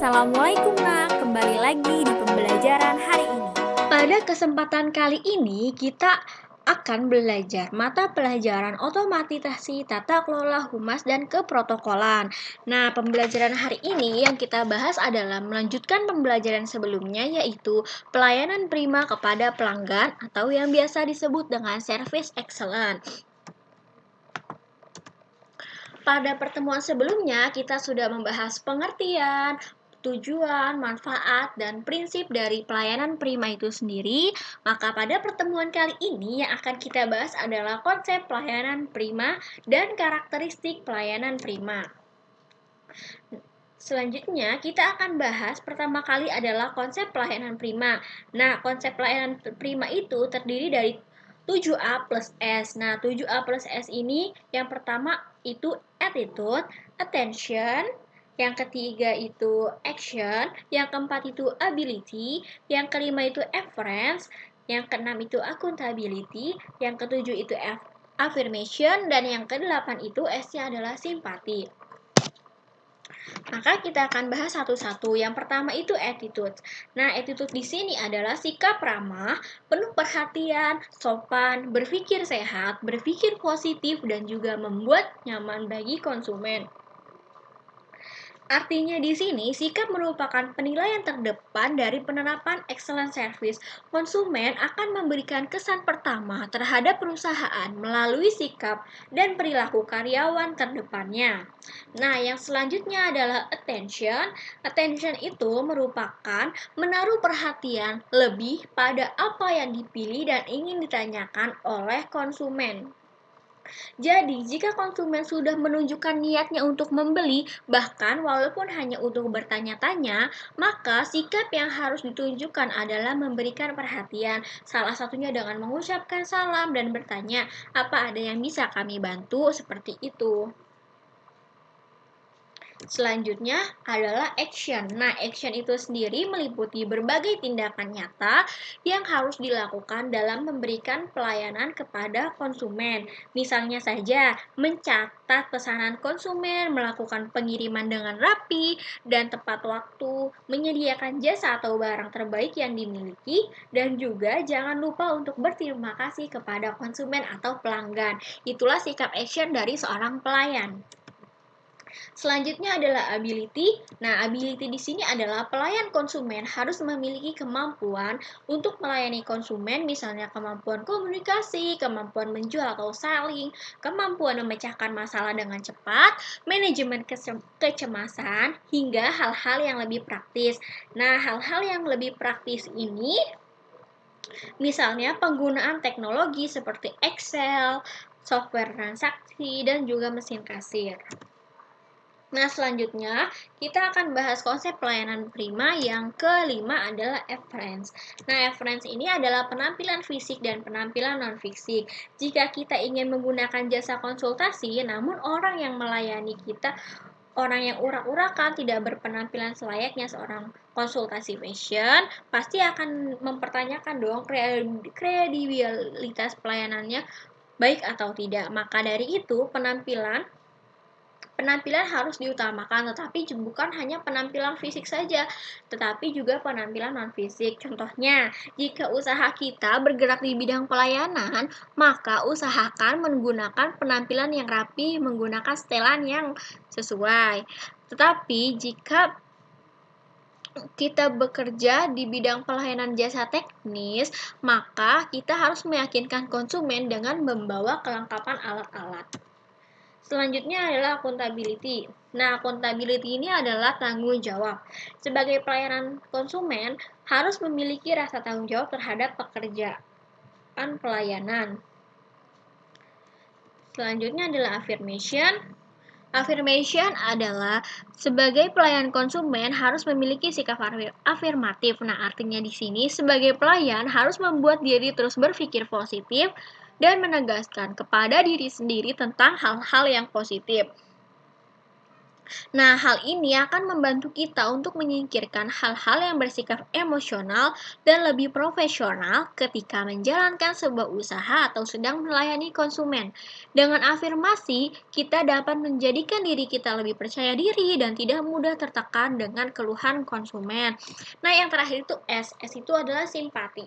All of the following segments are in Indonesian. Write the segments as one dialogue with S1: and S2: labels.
S1: Assalamualaikum nak, kembali lagi di pembelajaran hari ini.
S2: Pada kesempatan kali ini kita akan belajar mata pelajaran otomatisasi tata kelola humas dan keprotokolan. Nah, pembelajaran hari ini yang kita bahas adalah melanjutkan pembelajaran sebelumnya, yaitu pelayanan prima kepada pelanggan atau yang biasa disebut dengan service excellent. Pada pertemuan sebelumnya, kita sudah membahas pengertian, tujuan, manfaat, dan prinsip dari pelayanan prima itu sendiri. Maka pada pertemuan kali ini yang akan kita bahas adalah konsep pelayanan prima dan karakteristik pelayanan prima. Selanjutnya, kita akan bahas pertama kali adalah konsep pelayanan prima. Nah, konsep pelayanan prima itu terdiri dari 7A plus S. Nah, 7A plus S ini yang pertama itu attitude, attention, yang ketiga itu action, yang keempat itu ability, yang kelima itu afference, yang keenam itu accountability, yang ketujuh itu affirmation, dan yang kedelapan itu S-nya adalah simpati. Maka kita akan bahas satu-satu. Yang pertama itu attitude. Nah, attitude di sini adalah sikap ramah, penuh perhatian, sopan, berpikir sehat, berpikir positif, dan juga membuat nyaman bagi konsumen. Artinya di sini, sikap merupakan penilaian terdepan dari penerapan excellent service. Konsumen akan memberikan kesan pertama terhadap perusahaan melalui sikap dan perilaku karyawan terdepannya. Nah, yang selanjutnya adalah attention. Attention itu merupakan menaruh perhatian lebih pada apa yang dipilih dan ingin ditanyakan oleh konsumen. Jadi, jika konsumen sudah menunjukkan niatnya untuk membeli, bahkan walaupun hanya untuk bertanya-tanya, maka sikap yang harus ditunjukkan adalah memberikan perhatian, salah satunya dengan mengucapkan salam dan bertanya, "Apa ada yang bisa kami bantu?" Seperti itu. Selanjutnya adalah action. Nah, action itu sendiri meliputi berbagai tindakan nyata yang harus dilakukan dalam memberikan pelayanan kepada konsumen. Misalnya saja, mencatat pesanan konsumen, melakukan pengiriman dengan rapi dan tepat waktu, menyediakan jasa atau barang terbaik yang dimiliki, dan juga jangan lupa untuk berterima kasih kepada konsumen atau pelanggan. Itulah sikap action dari seorang pelayan. Selanjutnya adalah ability. Nah, ability di sini adalah pelayan konsumen harus memiliki kemampuan untuk melayani konsumen, misalnya kemampuan komunikasi, kemampuan menjual atau selling, kemampuan memecahkan masalah dengan cepat, manajemen kecemasan, hingga hal-hal yang lebih praktis. Nah, hal-hal yang lebih praktis ini misalnya penggunaan teknologi seperti Excel, software transaksi, dan juga mesin kasir. Nah, selanjutnya kita akan bahas konsep pelayanan prima yang kelima adalah afference. Nah, afference ini adalah penampilan fisik dan penampilan non-fisik. Jika kita ingin menggunakan jasa konsultasi, namun orang yang melayani kita orang yang urak-urakan tidak berpenampilan selayaknya seorang konsultasi fashion, pasti akan mempertanyakan dong kredibilitas pelayanannya baik atau tidak. Maka dari itu, penampilan harus diutamakan, tetapi bukan hanya penampilan fisik saja, tetapi juga penampilan non-fisik. Contohnya, jika usaha kita bergerak di bidang pelayanan, maka usahakan menggunakan penampilan yang rapi, menggunakan setelan yang sesuai. Tetapi jika kita bekerja di bidang pelayanan jasa teknis, maka kita harus meyakinkan konsumen dengan membawa kelengkapan alat-alat. Selanjutnya adalah accountability. Nah, accountability ini adalah tanggung jawab. Sebagai pelayanan konsumen, harus memiliki rasa tanggung jawab terhadap pekerjaan pelayanan. Selanjutnya adalah affirmation. Affirmation adalah sebagai pelayan konsumen harus memiliki sikap afirmatif. Nah, artinya di sini sebagai pelayan harus membuat diri terus berpikir positif dan menegaskan kepada diri sendiri tentang hal-hal yang positif. Nah, hal ini akan membantu kita untuk menyingkirkan hal-hal yang bersifat emosional dan lebih profesional ketika menjalankan sebuah usaha atau sedang melayani konsumen. Dengan afirmasi, kita dapat menjadikan diri kita lebih percaya diri dan tidak mudah tertekan dengan keluhan konsumen. Nah, yang terakhir itu S. S itu adalah simpati.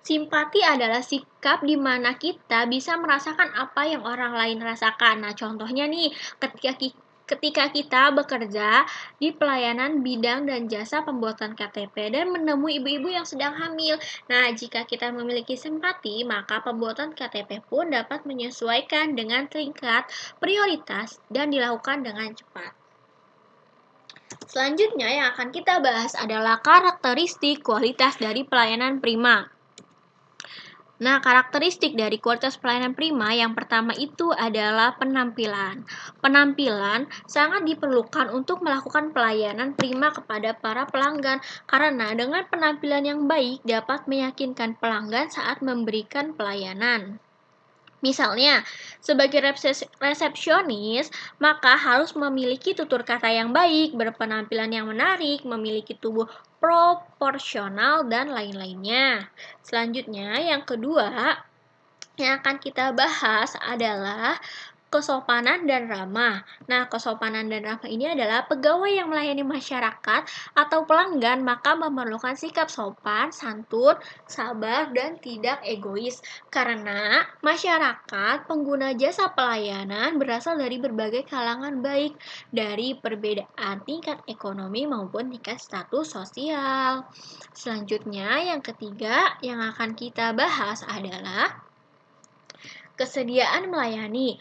S2: Simpati adalah sikap di mana kita bisa merasakan apa yang orang lain rasakan. Nah, contohnya nih, ketika kita bekerja di pelayanan bidang dan jasa pembuatan KTP dan menemui ibu-ibu yang sedang hamil. Nah, jika kita memiliki simpati, maka pembuatan KTP pun dapat menyesuaikan dengan tingkat prioritas dan dilakukan dengan cepat. Selanjutnya yang akan kita bahas adalah karakteristik kualitas dari pelayanan prima. Nah, karakteristik dari kualitas pelayanan prima yang pertama itu adalah penampilan. Penampilan sangat diperlukan untuk melakukan pelayanan prima kepada para pelanggan karena dengan penampilan yang baik dapat meyakinkan pelanggan saat memberikan pelayanan. Misalnya, sebagai resepsionis, maka harus memiliki tutur kata yang baik, berpenampilan yang menarik, memiliki tubuh proporsional, dan lain-lainnya. Selanjutnya, yang kedua yang akan kita bahas adalah kesopanan dan ramah. Nah, kesopanan dan ramah ini adalah pegawai yang melayani masyarakat atau pelanggan maka memerlukan sikap sopan, santun, sabar, dan tidak egois. Karena masyarakat pengguna jasa pelayanan berasal dari berbagai kalangan baik dari perbedaan tingkat ekonomi maupun tingkat status sosial. Selanjutnya, yang ketiga yang akan kita bahas adalah kesediaan melayani.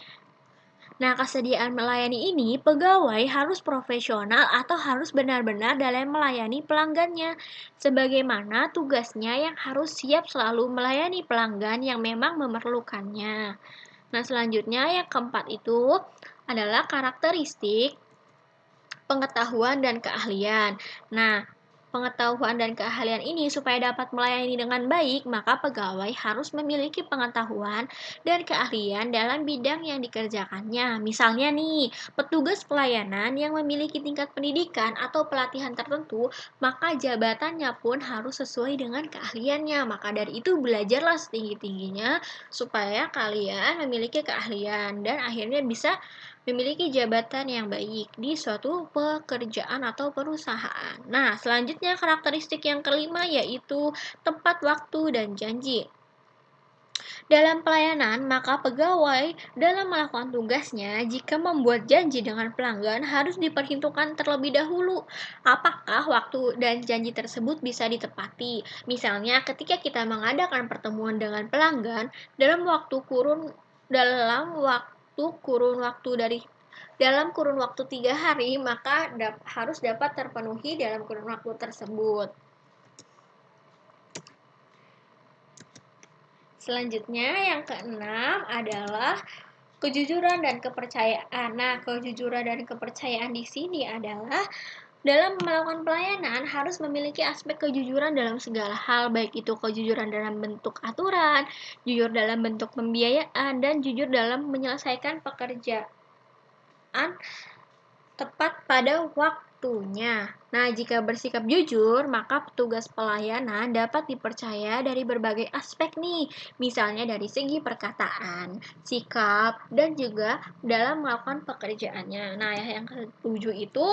S2: Nah, kesediaan melayani ini, pegawai harus profesional atau harus benar-benar dalam melayani pelanggannya, sebagaimana tugasnya yang harus siap selalu melayani pelanggan yang memang memerlukannya. Nah, selanjutnya yang keempat itu adalah karakteristik pengetahuan dan keahlian. Nah, pengetahuan dan keahlian ini supaya dapat melayani dengan baik, maka pegawai harus memiliki pengetahuan dan keahlian dalam bidang yang dikerjakannya. Misalnya nih, petugas pelayanan yang memiliki tingkat pendidikan atau pelatihan tertentu, maka jabatannya pun harus sesuai dengan keahliannya. Maka dari itu belajarlah setinggi-tingginya supaya kalian memiliki keahlian dan akhirnya bisa memiliki jabatan yang baik di suatu pekerjaan atau perusahaan. Nah, selanjutnya karakteristik yang kelima yaitu tepat waktu dan janji. Dalam pelayanan, maka pegawai dalam melakukan tugasnya jika membuat janji dengan pelanggan harus diperhitungkan terlebih dahulu apakah waktu dan janji tersebut bisa ditepati. Misalnya, ketika kita mengadakan pertemuan dengan pelanggan dalam kurun waktu 3 hari, maka harus dapat terpenuhi dalam kurun waktu tersebut. Selanjutnya, yang keenam adalah kejujuran dan kepercayaan. Nah, kejujuran dan kepercayaan di sini adalah dalam melakukan pelayanan harus memiliki aspek kejujuran dalam segala hal, baik itu kejujuran dalam bentuk aturan, jujur dalam bentuk pembiayaan, dan jujur dalam menyelesaikan pekerjaan tepat pada waktunya. Nah, jika bersikap jujur, maka petugas pelayanan dapat dipercaya dari berbagai aspek nih, misalnya dari segi perkataan, sikap, dan juga dalam melakukan pekerjaannya. Nah, yang ketujuh itu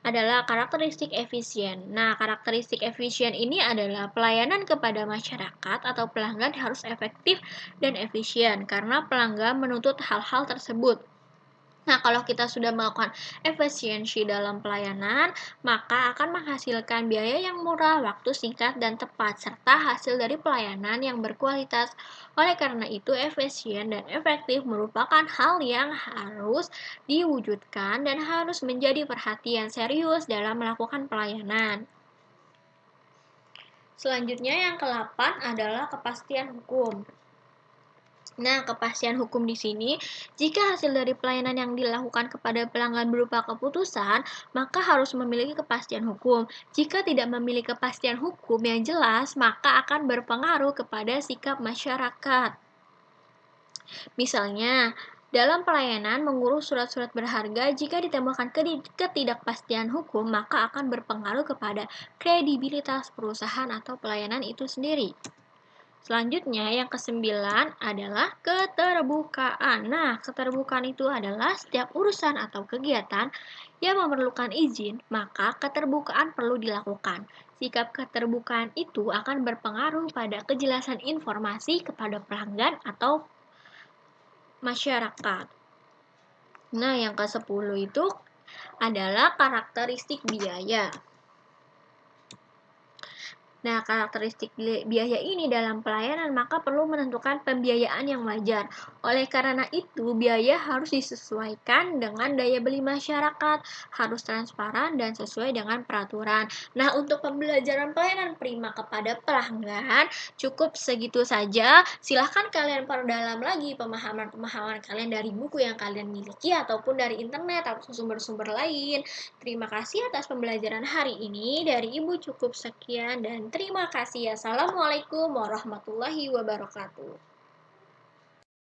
S2: adalah karakteristik efisien. Nah, karakteristik efisien ini adalah pelayanan kepada masyarakat atau pelanggan harus efektif dan efisien karena pelanggan menuntut hal-hal tersebut. Nah, kalau kita sudah melakukan efisiensi dalam pelayanan, maka akan menghasilkan biaya yang murah, waktu singkat, dan tepat, serta hasil dari pelayanan yang berkualitas. Oleh karena itu, efisien dan efektif merupakan hal yang harus diwujudkan dan harus menjadi perhatian serius dalam melakukan pelayanan. Selanjutnya, yang ke-8 adalah kepastian hukum. Nah, kepastian hukum di sini, jika hasil dari pelayanan yang dilakukan kepada pelanggan berupa keputusan, maka harus memiliki kepastian hukum. Jika tidak memiliki kepastian hukum yang jelas, maka akan berpengaruh kepada sikap masyarakat. Misalnya, Dalam pelayanan, mengurus surat-surat berharga jika ditemukan ketidakpastian hukum, maka akan berpengaruh kepada kredibilitas perusahaan atau pelayanan itu sendiri. Selanjutnya, yang kesembilan adalah keterbukaan. Nah, keterbukaan itu adalah setiap urusan atau kegiatan yang memerlukan izin, maka keterbukaan perlu dilakukan. Sikap keterbukaan itu akan berpengaruh pada kejelasan informasi kepada pelanggan atau masyarakat. Nah, yang ke-10 itu adalah karakteristik biaya. Nah, karakteristik biaya ini dalam pelayanan maka perlu menentukan pembiayaan yang wajar. Oleh karena itu, biaya harus disesuaikan dengan daya beli masyarakat, harus transparan dan sesuai dengan peraturan. Nah, untuk pembelajaran pelayanan prima kepada pelanggan cukup segitu saja. Silahkan kalian perdalam lagi pemahaman-pemahaman kalian dari buku yang kalian miliki ataupun dari internet atau sumber-sumber lain. Terima kasih atas pembelajaran hari ini. Dari Ibu cukup sekian dan terima kasih. Assalamualaikum warahmatullahi wabarakatuh.